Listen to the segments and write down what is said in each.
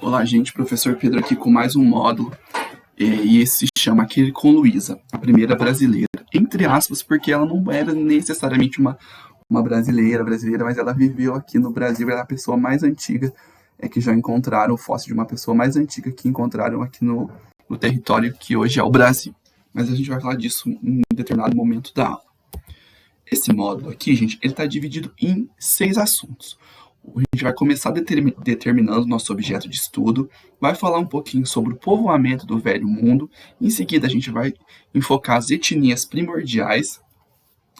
Olá, gente. Professor Pedro aqui com mais um módulo. E esse se chama Aquele com Luísa, a primeira brasileira. Entre aspas, porque ela não era necessariamente uma brasileira, mas ela viveu aqui no Brasil. Ela é a pessoa mais antiga que já encontraram o fóssil de uma pessoa mais antiga que encontraram aqui no território que hoje é o Brasil. Mas a gente vai falar disso em determinado momento da aula. Esse módulo aqui, gente, ele está dividido em 6 assuntos. A gente vai começar determinando nosso objeto de estudo, vai falar um pouquinho sobre o povoamento do Velho Mundo, em seguida a gente vai enfocar as etnias primordiais,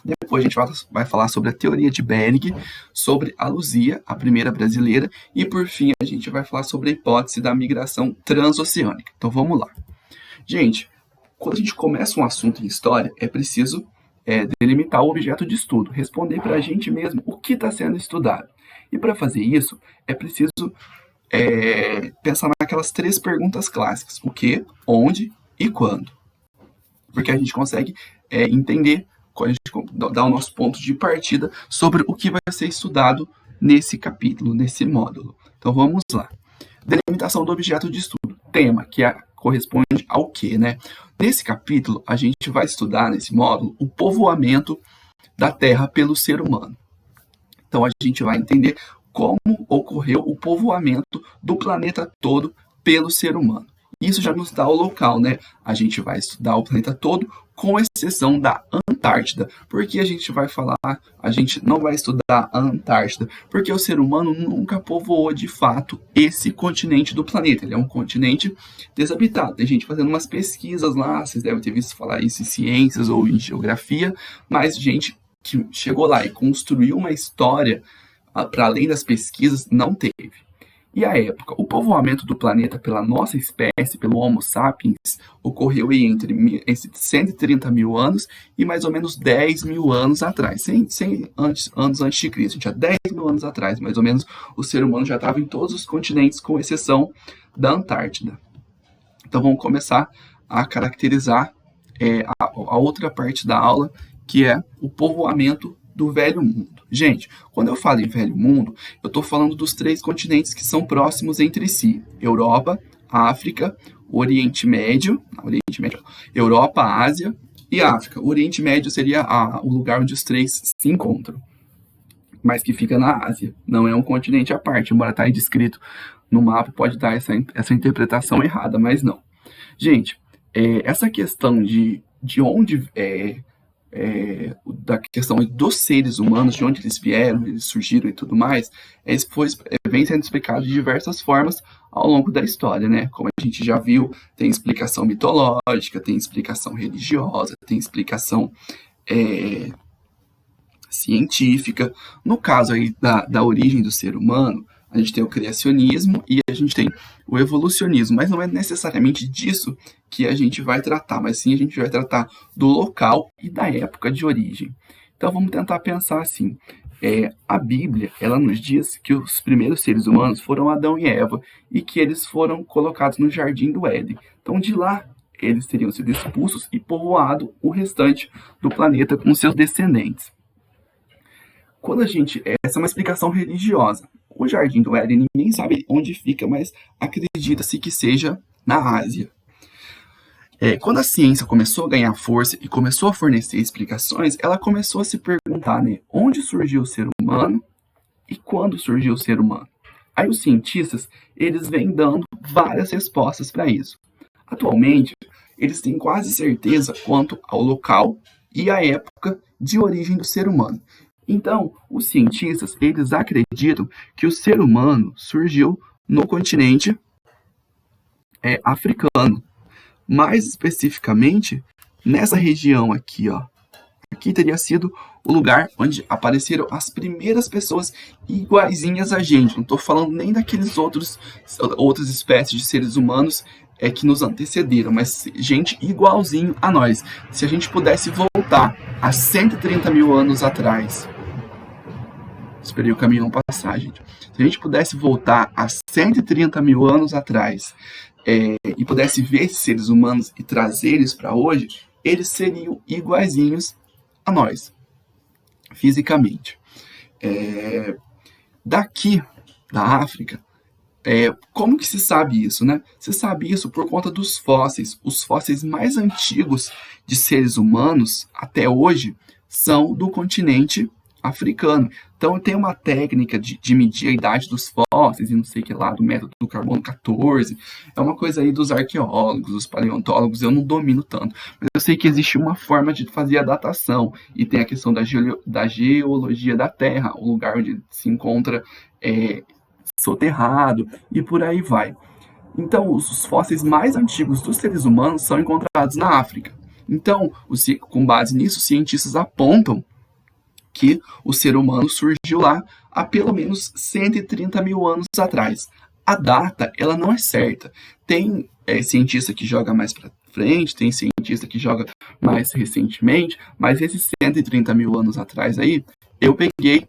depois a gente vai falar sobre a teoria de Bering, sobre a Luzia, a primeira brasileira, e por fim a gente vai falar sobre a hipótese da migração transoceânica. Então vamos lá. Gente, quando a gente começa um assunto em história, é preciso delimitar o objeto de estudo, responder para a gente mesmo o que está sendo estudado. E para fazer isso, é preciso pensar naquelas 3 perguntas clássicas: o que, onde e quando. Porque a gente consegue entender, quando a gente dá o nosso ponto de partida sobre o que vai ser estudado nesse capítulo, nesse módulo. Então vamos lá. Delimitação do objeto de estudo. Tema, que corresponde ao que, né? Nesse capítulo, a gente vai estudar, nesse módulo, o povoamento da Terra pelo ser humano. Então, a gente vai entender como ocorreu o povoamento do planeta todo pelo ser humano. Isso já nos dá o local, né? A gente vai estudar o planeta todo, com exceção da Antártida. Porque a gente não vai estudar a Antártida, porque o ser humano nunca povoou de fato esse continente do planeta. Ele é um continente desabitado. Tem gente fazendo umas pesquisas lá, vocês devem ter visto falar isso em ciências ou em geografia, mas gente que chegou lá e construiu uma história para além das pesquisas não teve. E a época, o povoamento do planeta pela nossa espécie, pelo Homo sapiens, ocorreu entre 130 mil anos e mais ou menos 10 mil anos atrás, 100 anos antes de Cristo. Tinha 10 mil anos atrás, mais ou menos, o ser humano já estava em todos os continentes, com exceção da Antártida. Então vamos começar a caracterizar a outra parte da aula, que é o povoamento do Velho Mundo. Gente, quando eu falo em Velho Mundo, eu estou falando dos 3 continentes que são próximos entre si: Europa, África, Oriente Médio, Europa, Ásia e África. O Oriente Médio seria o lugar onde os 3 se encontram, mas que fica na Ásia. Não é um continente à parte, embora está aí descrito no mapa, pode dar essa interpretação errada, mas não. Gente, essa questão de onde da questão dos seres humanos, de onde eles vieram, eles surgiram e tudo mais, vem sendo explicado de diversas formas ao longo da história, né? Como a gente já viu, tem explicação mitológica, tem explicação religiosa, tem explicação científica. No caso aí da origem do ser humano, a gente tem o criacionismo e a gente tem o evolucionismo, mas não é necessariamente disso que a gente vai tratar, mas sim a gente vai tratar do local e da época de origem. Então vamos tentar pensar assim. A Bíblia, ela nos diz que os primeiros seres humanos foram Adão e Eva e que eles foram colocados no Jardim do Éden. Então de lá eles teriam sido expulsos e povoado o restante do planeta com seus descendentes. Essa é uma explicação religiosa. O Jardim do Éden, ninguém sabe onde fica, mas acredita-se que seja na Ásia. Quando a ciência começou a ganhar força e começou a fornecer explicações, ela começou a se perguntar, né, onde surgiu o ser humano e quando surgiu o ser humano. Aí os cientistas, eles vêm dando várias respostas para isso. Atualmente, eles têm quase certeza quanto ao local e à época de origem do ser humano. Então, os cientistas, eles acreditam que o ser humano surgiu no continente africano. Mais especificamente, nessa região aqui, ó. Aqui teria sido o lugar onde apareceram as primeiras pessoas iguaizinhas a gente. Não estou falando nem daqueles outras espécies de seres humanos que nos antecederam, mas gente igualzinho a nós. Se a gente pudesse voltar a 130 mil anos atrás... Esperei o caminhão passar, gente. Se a gente pudesse voltar a 130 mil anos atrás e pudesse ver esses seres humanos e trazer eles para hoje, eles seriam iguaizinhos a nós, fisicamente. Daqui, da África, Como que se sabe isso, né? Se sabe isso por conta dos fósseis. Os fósseis mais antigos de seres humanos, até hoje, são do continente africano. Então, tem uma técnica de medir a idade dos fósseis e não sei o que lá, do método do carbono 14. É uma coisa aí dos arqueólogos, dos paleontólogos, eu não domino tanto. Mas eu sei que existe uma forma de fazer a datação. E tem a questão da geologia da Terra, o lugar onde se encontra soterrado e por aí vai. Então, os fósseis mais antigos dos seres humanos são encontrados na África. Então, com base nisso, cientistas apontam que o ser humano surgiu lá há pelo menos 130 mil anos atrás. A data, ela não é certa. Tem cientista que joga mais para frente, tem cientista que joga mais recentemente, mas esses 130 mil anos atrás aí, eu peguei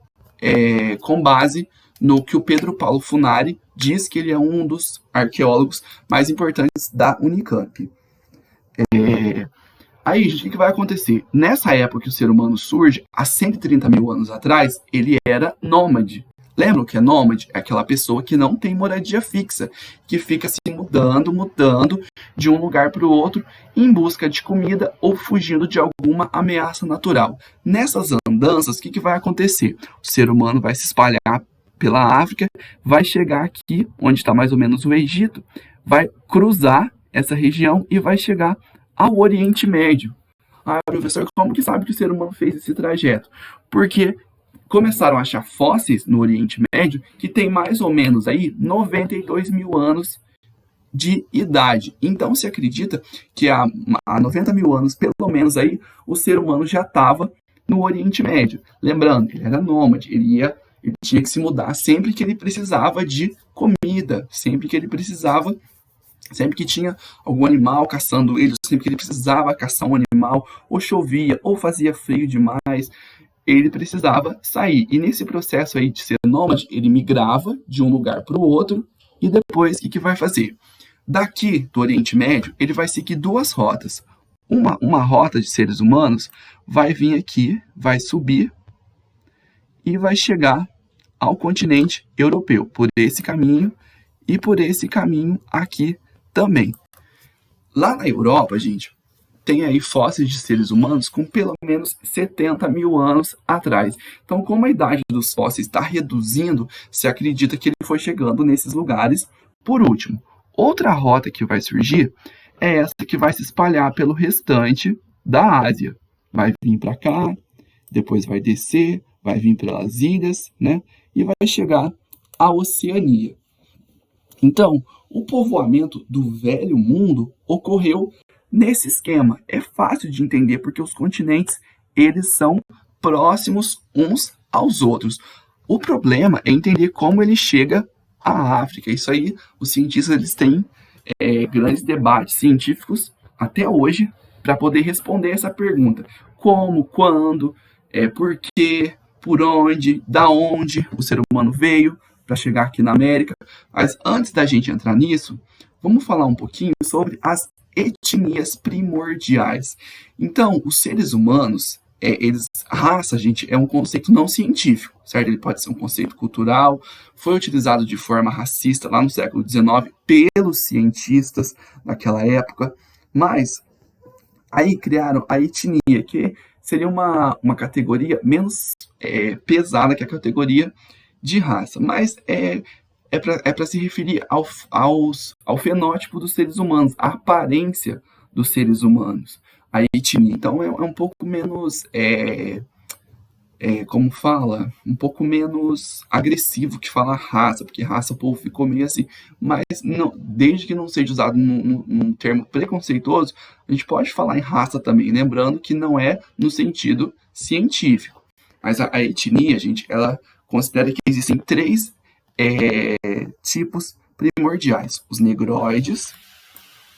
com base no que o Pedro Paulo Funari diz que ele é um dos arqueólogos mais importantes da Unicamp. Aí, gente, o que vai acontecer? Nessa época que o ser humano surge, há 130 mil anos atrás, ele era nômade. Lembram que é nômade? É aquela pessoa que não tem moradia fixa, que fica se mudando de um lugar para o outro em busca de comida ou fugindo de alguma ameaça natural. Nessas andanças, o que vai acontecer? O ser humano vai se espalhar pela África, vai chegar aqui, onde está mais ou menos o Egito, vai cruzar essa região e vai chegar ao Oriente Médio. Ah, professor, como que sabe que o ser humano fez esse trajeto? Porque começaram a achar fósseis no Oriente Médio que tem mais ou menos aí 92 mil anos de idade. Então se acredita que há 90 mil anos, pelo menos aí, o ser humano já estava no Oriente Médio. Lembrando, ele era nômade, ele tinha que se mudar sempre que ele precisava de comida, sempre que tinha algum animal caçando ele, sempre que ele precisava caçar um animal, ou chovia, ou fazia frio demais, ele precisava sair. E nesse processo aí de ser nômade, ele migrava de um lugar para o outro, e depois o que vai fazer? Daqui do Oriente Médio, ele vai seguir duas rotas. Uma rota de seres humanos vai vir aqui, vai subir, e vai chegar ao continente europeu, por esse caminho e por esse caminho aqui também. Lá na Europa, gente, tem aí fósseis de seres humanos com pelo menos 70 mil anos atrás. Então, como a idade dos fósseis está reduzindo, se acredita que ele foi chegando nesses lugares. Por último, outra rota que vai surgir é essa que vai se espalhar pelo restante da Ásia. Vai vir para cá, depois vai descer, vai vir pelas ilhas, né? E vai chegar à Oceania. Então, o povoamento do Velho Mundo ocorreu nesse esquema. É fácil de entender porque os continentes, eles são próximos uns aos outros. O problema é entender como ele chega à África. Isso aí, os cientistas eles têm grandes debates científicos até hoje para poder responder essa pergunta. Como, quando, por quê, por onde, da onde o ser humano veio para chegar aqui na América. Mas antes da gente entrar nisso, vamos falar um pouquinho sobre as etnias primordiais. Então, os seres humanos, raça, gente, é um conceito não científico, certo? Ele pode ser um conceito cultural, foi utilizado de forma racista lá no século XIX pelos cientistas daquela época, mas aí criaram a etnia, que seria uma categoria menos pesada que a categoria de raça, mas é para se referir ao fenótipo dos seres humanos, à aparência dos seres humanos, a etnia. Então é um pouco menos, como fala, um pouco menos agressivo que falar raça, porque raça o povo ficou meio assim, mas não, desde que não seja usado num termo preconceituoso, a gente pode falar em raça também, lembrando que não é no sentido científico. Mas a etnia, gente, ela considera que existem três tipos primordiais: os negroides,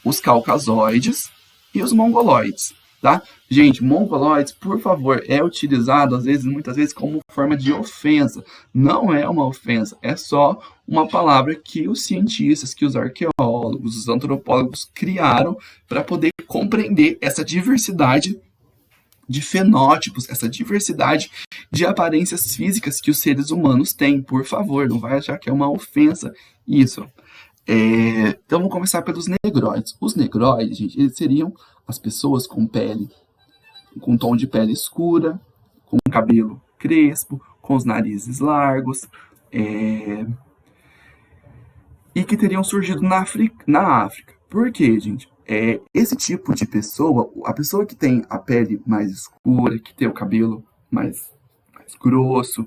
os caucasoides e os mongoloides, tá? Gente, mongoloides, por favor, é utilizado muitas vezes como forma de ofensa. Não é uma ofensa, é só uma palavra que os cientistas, que os arqueólogos, os antropólogos criaram para poder compreender essa diversidade de fenótipos, essa diversidade de aparências físicas que os seres humanos têm. Por favor, não vai achar que é uma ofensa isso. Então vamos começar pelos negroides. Os negroides, gente, eles seriam as pessoas com tom de pele escura, com cabelo crespo, com os narizes largos, e que teriam surgido na África. Por quê, gente? Esse tipo de pessoa, a pessoa que tem a pele mais escura, que tem o cabelo mais grosso,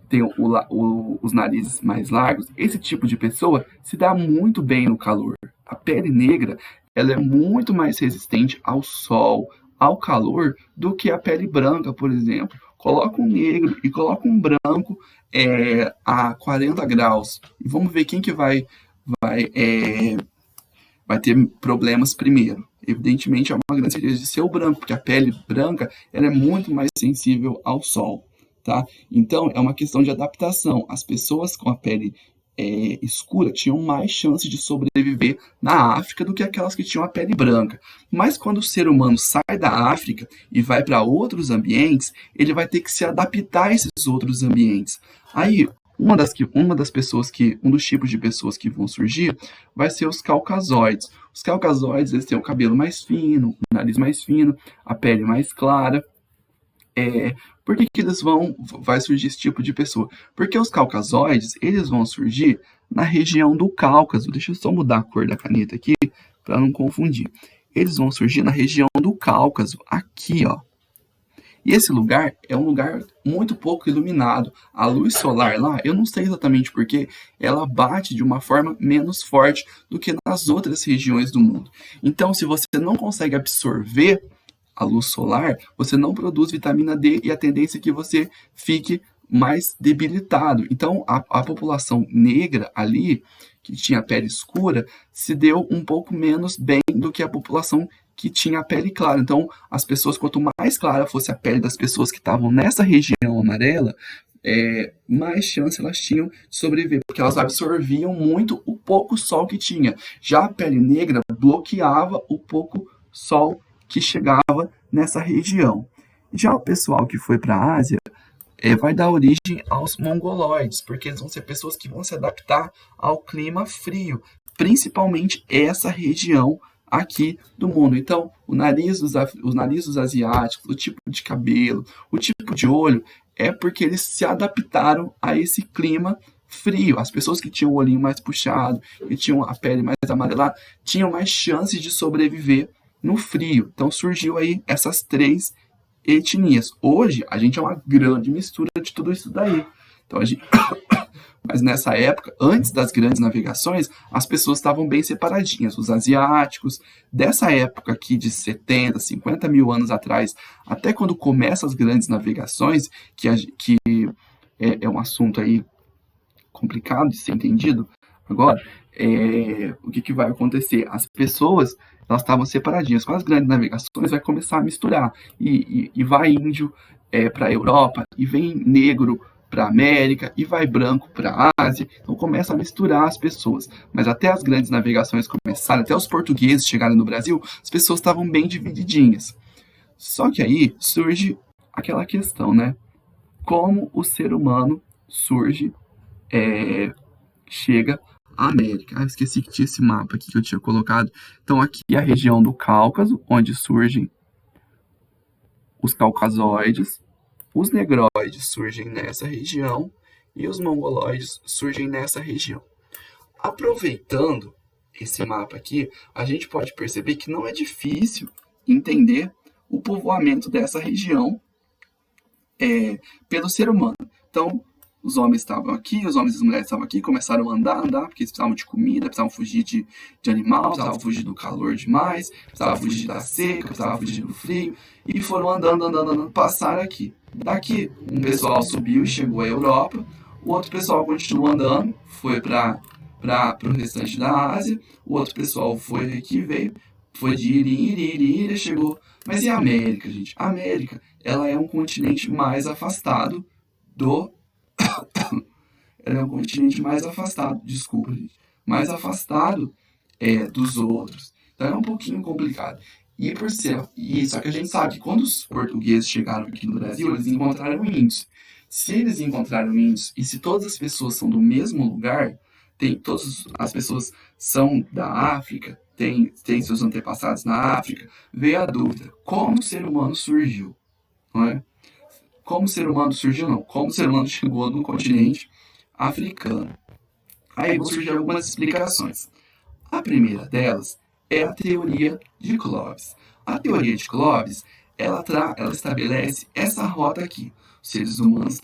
tem os narizes mais largos, esse tipo de pessoa se dá muito bem no calor. A pele negra, ela é muito mais resistente ao sol, ao calor, do que a pele branca, por exemplo. Coloca um negro e coloca um branco a 40 graus e vamos ver quem que vai ter problemas primeiro. Evidentemente, é uma grande certeza de ser o branco, porque a pele branca ela é muito mais sensível ao sol. Tá? Então, é uma questão de adaptação. As pessoas com a pele escura tinham mais chance de sobreviver na África do que aquelas que tinham a pele branca. Mas quando o ser humano sai da África e vai para outros ambientes, ele vai ter que se adaptar a esses outros ambientes. Aí, um dos tipos de pessoas que vão surgir vai ser os caucasoides. Os caucasoides, eles têm o cabelo mais fino, o nariz mais fino, a pele mais clara. Por que vai surgir esse tipo de pessoa? Porque os caucasoides, eles vão surgir na região do Cáucaso. Deixa eu só mudar a cor da caneta aqui, para não confundir. Eles vão surgir na região do Cáucaso, aqui, ó. E esse lugar é um lugar muito pouco iluminado. A luz solar lá, eu não sei exatamente porquê, ela bate de uma forma menos forte do que nas outras regiões do mundo. Então, se você não consegue absorver a luz solar, você não produz vitamina D e a tendência é que você fique mais debilitado. Então, a população negra ali, que tinha pele escura, se deu um pouco menos bem do que a população que tinha a pele clara. Então, as pessoas, quanto mais clara fosse a pele das pessoas que estavam nessa região amarela, mais chance elas tinham de sobreviver, porque elas absorviam muito o pouco sol que tinha. Já a pele negra bloqueava o pouco sol que chegava nessa região. Já o pessoal que foi para a Ásia vai dar origem aos mongoloides, porque eles vão ser pessoas que vão se adaptar ao clima frio, principalmente essa região aqui do mundo. Então, os narizes dos asiáticos, o tipo de cabelo, o tipo de olho, é porque eles se adaptaram a esse clima frio. As pessoas que tinham o olhinho mais puxado, que tinham a pele mais amarelada, tinham mais chances de sobreviver no frio. Então surgiu aí essas três etnias. Hoje a gente é uma grande mistura de tudo isso daí. Então, mas nessa época, antes das grandes navegações, as pessoas estavam bem separadinhas. Os asiáticos, dessa época aqui de 70, 50 mil anos atrás, até quando começam as grandes navegações, que é um assunto aí complicado de ser entendido. Agora, o que vai acontecer? As pessoas elas estavam separadinhas. Com as grandes navegações, vai começar a misturar. E vai índio para a Europa, e vem negro para a América, e vai branco para a Ásia. Então começa a misturar as pessoas. Mas até as grandes navegações começarem, até os portugueses chegarem no Brasil, as pessoas estavam bem divididinhas. Só que aí surge aquela questão, né? Como o ser humano chega à América. Esqueci que tinha esse mapa aqui que eu tinha colocado. Então aqui é a região do Cáucaso, onde surgem os caucasoides, os negroides surgem nessa região e os mongoloides surgem nessa região. Aproveitando esse mapa aqui, a gente pode perceber que não é difícil entender o povoamento dessa região pelo ser humano. Então, os homens estavam aqui, os homens e as mulheres estavam aqui, começaram a andar, porque eles precisavam de comida, precisavam fugir de animal, precisavam fugir do calor demais, precisavam fugir da seca, precisavam fugir do frio, e foram andando, passaram aqui. Daqui, um pessoal subiu e chegou à Europa, o outro pessoal continuou andando, foi para o restante da Ásia, o outro pessoal foi aqui, foi de Iria, chegou. Mas e a América, gente? A América, ela é um continente mais afastado ela é um continente mais afastado, desculpa, gente, mais afastado dos outros. Então é um pouquinho complicado. Só que a gente sabe que quando os portugueses chegaram aqui no Brasil, eles encontraram índios. Se eles encontraram índios e se todas as pessoas são do mesmo lugar, todas as pessoas são da África, tem seus antepassados na África, veio a dúvida: como o ser humano surgiu? Não é? Como o ser humano surgiu, não. Como o ser humano chegou no continente africano. Aí vão surgir algumas explicações. A primeira delas é a teoria de Clovis. A teoria de Clovis, ela estabelece essa rota aqui. Os seres humanos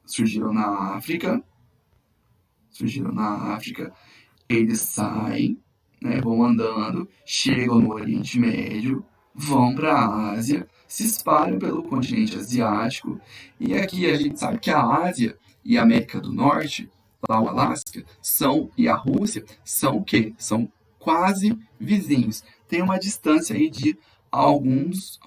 surgiram na África, eles saem, né, vão andando, chegam no Oriente Médio, vão para a Ásia, se espalham pelo continente asiático, e aqui a gente sabe que a Ásia e a América do Norte, lá o Alasca, e a Rússia, são o quê? São quase vizinhos. Tem uma distância aí de alguns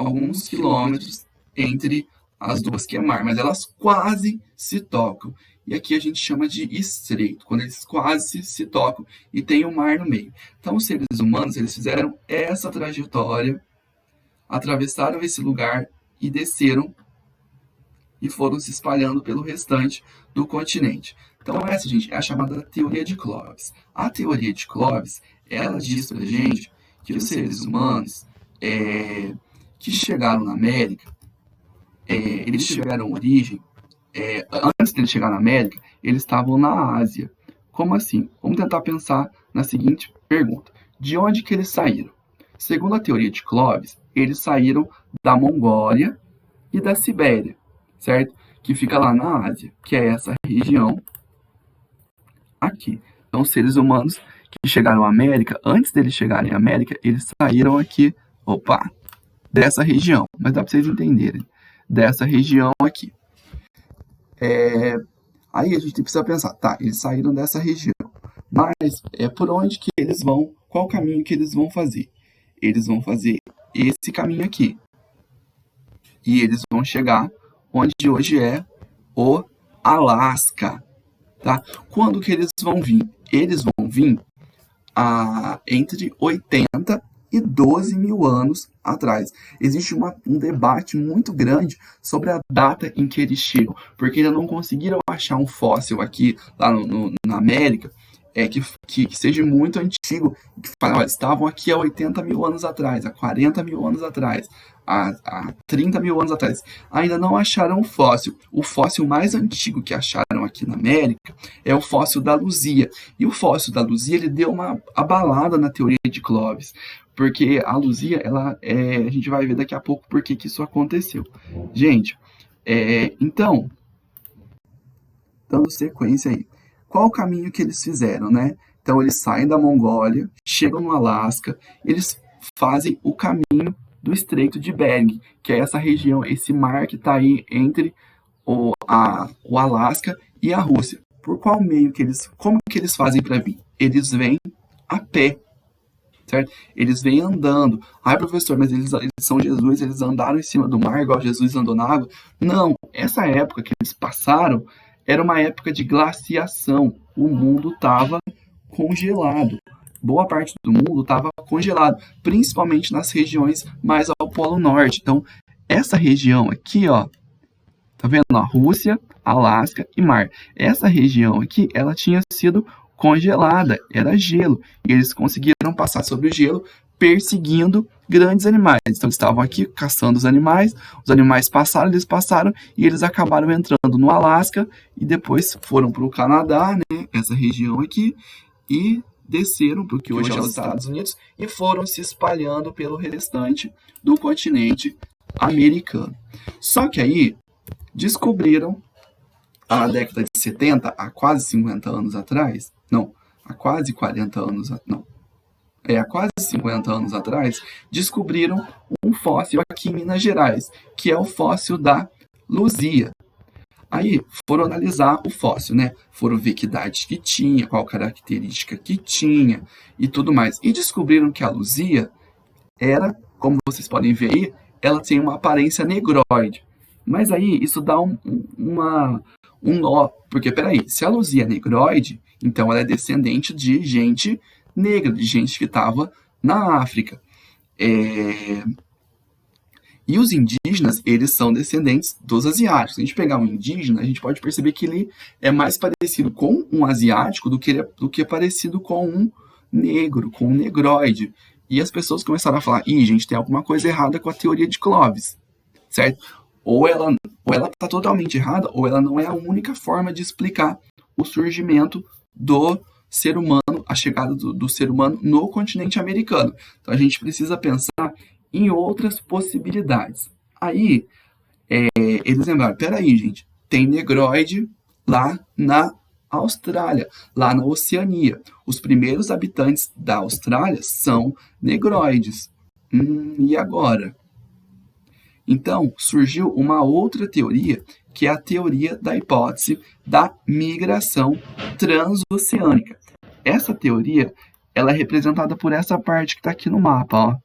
quilômetros entre as duas, que é mar, mas elas quase se tocam. E aqui a gente chama de estreito, quando eles quase se tocam e tem um mar no meio. Então, os seres humanos, eles fizeram essa trajetória, atravessaram esse lugar e desceram e foram se espalhando pelo restante do continente. Então, essa, gente, é a chamada teoria de Clovis. A teoria de Clovis, ela diz pra gente que os seres humanos que chegaram na América, eles tiveram origem, antes de eles chegar na América, eles estavam na Ásia. Como assim? Vamos tentar pensar na seguinte pergunta: de onde que eles saíram? Segundo a teoria de Clovis, eles saíram da Mongólia e da Sibéria, certo? Que fica lá na Ásia, que é essa região aqui. Então, os seres humanos que chegaram à América, antes deles chegarem à América, eles saíram aqui, dessa região. Mas dá para vocês entenderem, dessa região aqui. Aí a gente precisa pensar, tá, eles saíram dessa região, mas por onde que eles vão, qual o caminho que eles vão fazer? Eles vão fazer esse caminho aqui. E eles vão chegar onde hoje é o Alasca, tá? Quando que eles vão vir? Eles vão vir entre 80 e 12 mil anos atrás. Existe um debate muito grande sobre a data em que eles chegam, porque ainda não conseguiram achar um fóssil aqui, lá na América, que seja muito antigo, que fala, estavam aqui há 80 mil anos atrás, há 40 mil anos atrás, há 30 mil anos atrás. Ainda não acharam um fóssil. O fóssil mais antigo que acharam aqui na América é o fóssil da Luzia. E o fóssil da Luzia, ele deu uma abalada na teoria de Clovis, porque a Luzia, a gente vai ver daqui a pouco por que isso aconteceu. Gente, então, dando sequência aí, qual o caminho que eles fizeram, né? Então, eles saem da Mongólia, chegam no Alasca, eles fazem o caminho do Estreito de Bering, que é essa região, esse mar que está aí entre o Alasca e a Rússia. Por qual meio como que eles fazem para vir? Eles vêm a pé, certo? Eles vêm andando. Ai, professor, mas eles são Jesus, eles andaram em cima do mar igual Jesus andou na água? Não, essa época que eles passaram era uma época de glaciação. O mundo estava congelado. Boa parte do mundo estava congelado, principalmente nas regiões mais ao Polo Norte. Então, essa região aqui, ó, tá vendo? A Rússia, Alasca e mar. Essa região aqui, ela tinha sido congelada, era gelo. E eles conseguiram passar sobre o gelo perseguindo grandes animais. Então, eles estavam aqui caçando os animais passaram, eles passaram e eles acabaram entrando no Alasca e depois foram para o Canadá, né, essa região aqui, e desceram para o que hoje é os Estados Unidos e foram se espalhando pelo restante do continente americano. Só que aí descobriram, na década de 70, há quase 50 anos atrás, há quase 50 anos atrás, descobriram um fóssil aqui em Minas Gerais, que é o fóssil da Luzia. Aí foram analisar o fóssil, né? Foram ver que idade que tinha, qual característica que tinha e tudo mais. E descobriram que a Luzia como vocês podem ver aí, ela tem uma aparência negroide. Mas aí isso dá um nó, porque peraí, se a Luzia é negroide, então ela é descendente de gente negra, de gente que estava na África. E os indígenas, eles são descendentes dos asiáticos. Se a gente pegar um indígena, a gente pode perceber que ele é mais parecido com um asiático do que parecido com um negro, com um negroide. E as pessoas começaram a falar, gente, tem alguma coisa errada com a teoria de Clovis, certo? Ou ela está totalmente errada, ou ela não é a única forma de explicar o surgimento do ser humano, a chegada do ser humano no continente americano. Então a gente precisa pensar em outras possibilidades. Aí, eles lembraram, peraí, gente, tem negroide lá na Austrália, lá na Oceania. Os primeiros habitantes da Austrália são negroides. E agora? Então, surgiu uma outra teoria, que é a teoria da hipótese da migração transoceânica. Essa teoria, ela é representada por essa parte que está aqui no mapa, ó.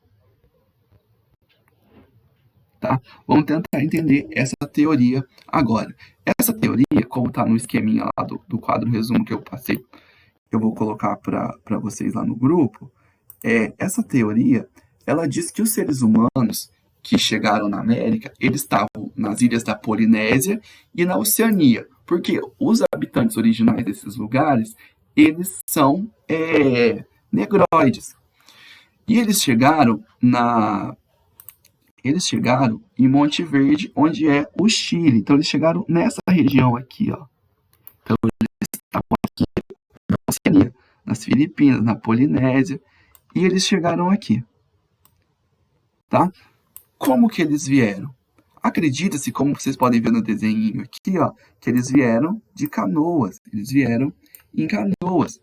Tá? Vamos tentar entender essa teoria agora. Essa teoria, como está no esqueminha lá do quadro resumo que eu passei, eu vou colocar para vocês lá no grupo, essa teoria, ela diz que os seres humanos que chegaram na América, eles estavam nas ilhas da Polinésia e na Oceania, porque os habitantes originais desses lugares, eles são negroides. E eles chegaram em Monte Verde, onde é o Chile. Então, eles chegaram nessa região aqui, ó. Então, eles estavam aqui na Oceania, nas Filipinas, na Polinésia, e eles chegaram aqui, tá? Como que eles vieram? Acredita-se, como vocês podem ver no desenho aqui, ó, que eles vieram de canoas. Eles vieram em canoas.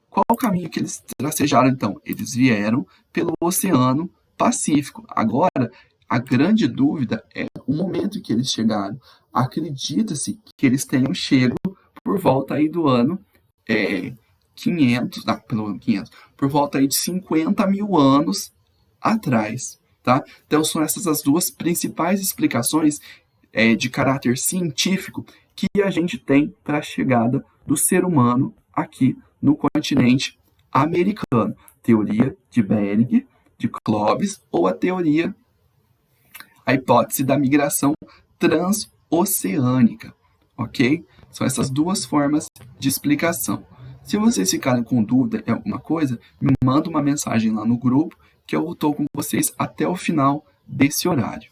Qual o caminho que eles tracejaram, então? Eles vieram pelo Oceano Pacífico. Agora, a grande dúvida é o momento em que eles chegaram. Acredita-se que eles tenham chego por volta aí do ano 500, por volta aí de 50 mil anos atrás. Tá? Então, são essas as duas principais explicações de caráter científico que a gente tem para a chegada do ser humano aqui no continente americano. Teoria de Bering, de Clovis, ou a hipótese da migração transoceânica, ok? São essas duas formas de explicação. Se vocês ficarem com dúvida em alguma coisa, me manda uma mensagem lá no grupo que eu estou com vocês até o final desse horário.